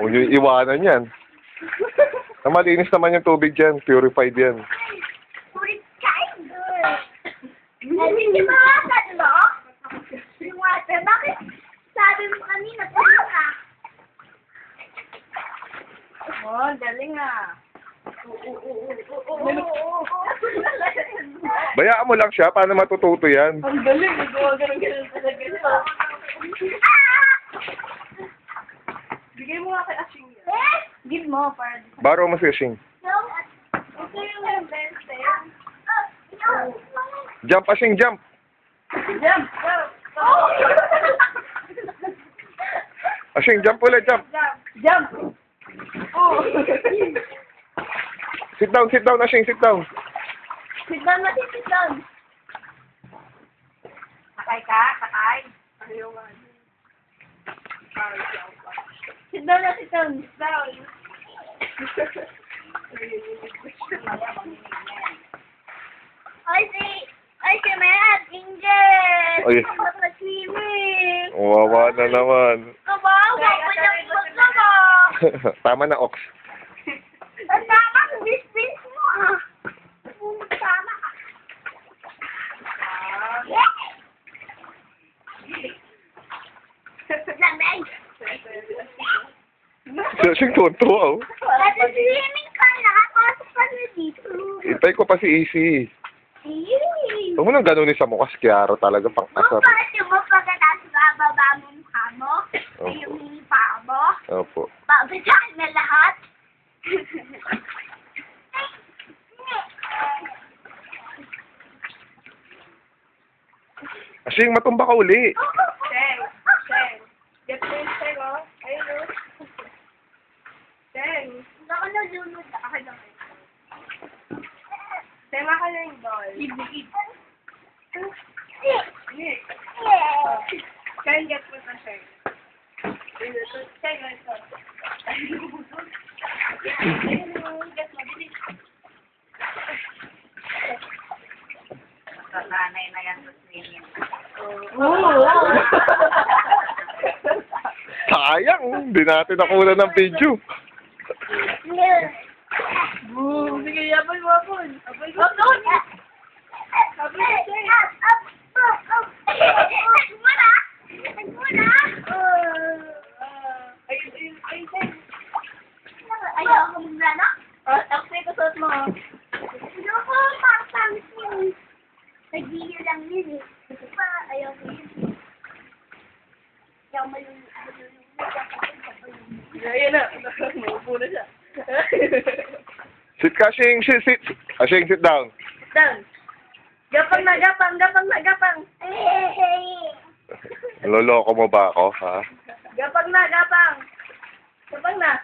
Huwag niyo iwanan yan. Malinis naman yung tubig dyan. Purified yan. Purified? Hindi ba sabi mo? Yung water, bakit sabi mo kanina pala ka? Oh, galing ah. Bayaan mo lang siya. Paano matututo yan? Ang galing. Nagawa ganun talaga. Bigay mo nga kay Ashing yan. Give mo para... Baro mo si Ashing. No. Ito yung best eh. Jump, Ashing, jump! Jump! Ashing, jump ulit, jump! Jump! Oh! Sit down, Ashing, sit down. Sit down natin, sit down. Sakay ka? Sakay? Ayaw nga. Sit down na, sit down. Sit down. Ay, si Matt, Angel! Ay. Swimming! Wawa na naman. Kabawa pa niyang pagkaba! Tama na, Ox. Ang tama, bis mo ah! Tama ka. Lamig! Si Ashing tuwan-tuwa, oh. Kasi swimming ka, nakapasok ka na dito. Itay ko pa si Easy. Yee! Huwag mo nang ganunin sa mukha. Si Kiaro talaga pang asar. Bakit mo pagkatapos bababa mo mukha mo? Opo. Yung mini paa mo? Opo. Babasakit na lahat? Ashing, matumba ka uli. Sheng! Get mo yung Sheng, oh. Ayun, oh. Sheng! Hindi ako nalunod. Ako lang. Sheng, ako lang yung ball. Nick! Sheng, get mo na Sheng. Sheng, ito. Ayun, get mo. Bilis. Sanay na yan sa swimming. Sayang. Hindi natin nakuha ng video. Boom! Sige, yapon mo, yapon. Yapon mo. Yapon! Yapon mo, Sheng. Ayun, Sheng. Ayaw ako maglana? Taxi, kasot mo. Ayaw ko, makapangit yun. Nag-video lang yun eh. Kasi pa, ayaw ko yun. Ayaw malulunod. Ayan na. Maupo na siya. Sit ka, Ashing. Sit. Ashing, sit down. Dan. Gapang na, gapang. Loloko mo ba ako, ha? Gapang na. Gapang na.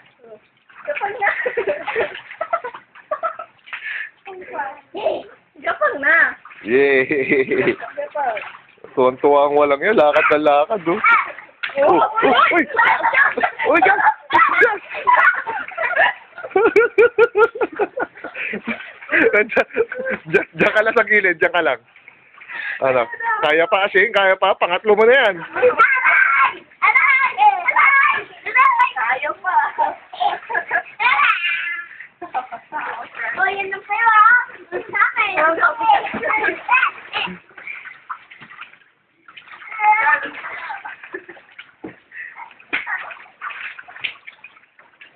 Gapang na. Yay! Gapang. Tuwan-tuwa ang walang yan. Lakad na lakad, oh. Uy! Uy, Jan! Diyan ka lang sa gilid. Diyan ka lang. Ano? Kaya pa, Ashing. Kaya pa. Pangatlo mo na yan. Ayaw pa. O, yan ang pera. Sa akin.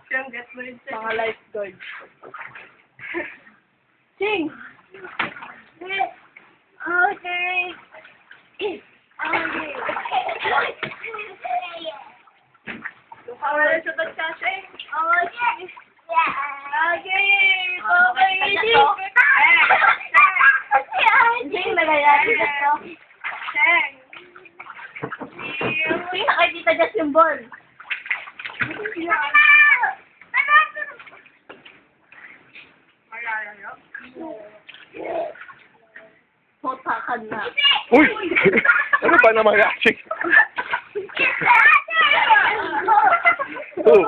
Siyang get mo rin siya. Mga lifeguard. Sing! Okay. Wala sa ba't ka, Sing? Okay. Sing, nagayari ka to. Sing! Sing, nakikita dyan yung ball. Hotakan na. Uy! Ano ba ka naman, Asing. Oh.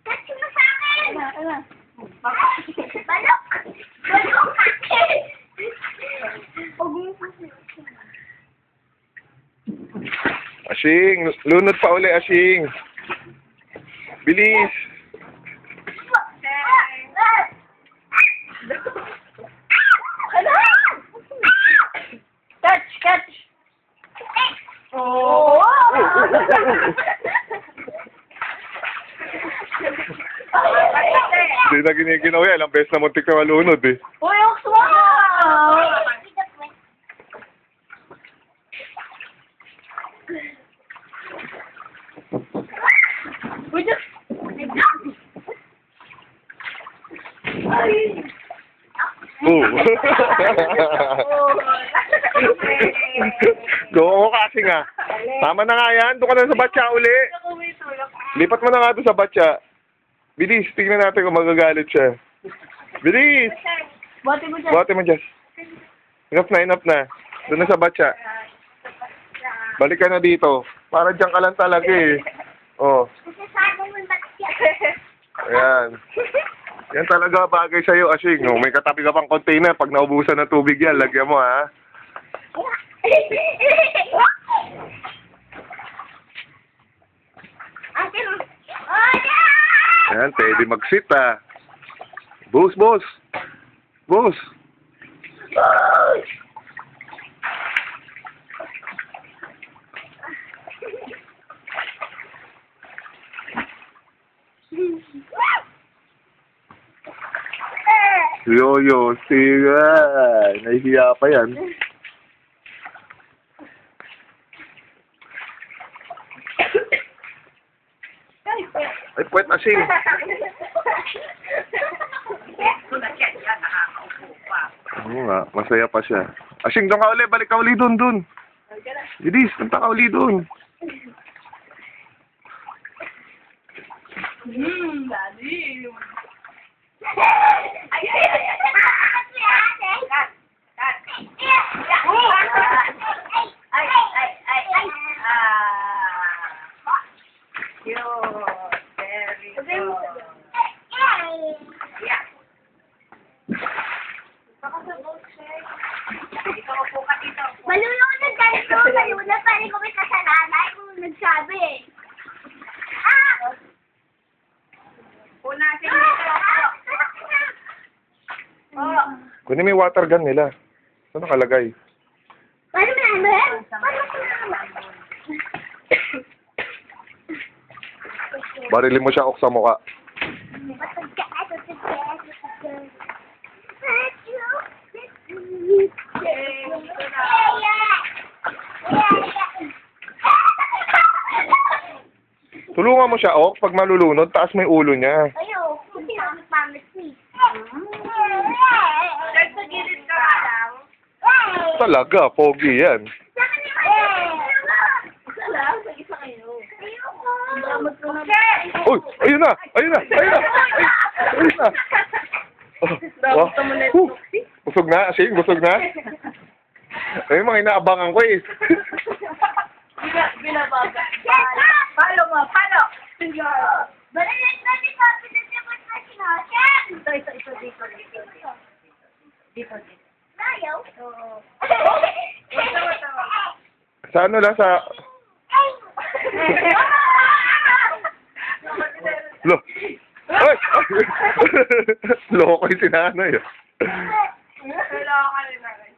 Catch mo sa akin! Ano? Balok! Balok akin! Huwag mo kasi. Asing, lunod pa uli, Asing. Bilis. Catch! Catch! Oh! Hindi na giniginaw yan. Ilang beses na muntik na malunod eh. Uy, Ox, wow! Uy, just... Ay! Oh. Go ka kasi nga. Tama na nga yan. Doon ka na sa batya uli. Lipat mo na nga doon sa batya. Bilis, tingnan natin kung magagalit siya. Bilis! Bati mo dyan. Buhati mo, Jess. Enough na, enough na. Doon na sa batya. Balik ka na dito. Para dyan ka lang talaga eh. Oh, Kasi sabi mo ba't siya? ayan. Yan talaga bagay sa'yo, Asing. Oh, may katabi ka pang container. Pag naubusan ng tubig yan, lagyan mo, ha? Atin mo. Oh, yeah! Ayan, pwede mag-sit, ha? Boss, boss. Boss. Yoyo, siga. Nahihiya pa yan. Ay, puwet, Asing. Kung na-check yan, nakakaupo pa. Oo nga, masaya pa siya. Asing, doon ka uli. Balik ka uli doon, doon. Bidis, punta ka uli doon. Daddy. Ay, ay, ay, ay. Cut! Cut! Ay, ay, ay, ay. Cute. Very good. Yeah. Dito ko po ka dito. Malulunod ka nito. Malulunod pa rin kung may kasalanan kung nagsabi eh. Ah! Punasin dito. Oh. Kunin mo yung water gun nila. Saan nakalagay? Paano mo naman? Paano mo naman? Barilin mo siya ok sa mukha. Tulungan mo siya, ok. Pag malulunod, taas mo yung ulo niya. Ayaw, hindi namin pamit ni. Dahil sa gilid ka lang. Talaga, pogi yan. Isa lang, sa isa kayo. Salamat ko na. Uy! Ayun na! Ayun na! Ayun na! Ay, ayun na! Oh, wow. Busog na, Asing? Busog na? Ayun, mga inaabangan ko eh. Binabaga. Palo mo, palo. Balik na ni Papi na siya mag-nasin. Ito, dito. Dito. Ayaw? Oo. Sa ano lang, sa... Lo! Ay! Loko yung sinanay. Kailangan ka rin na rin.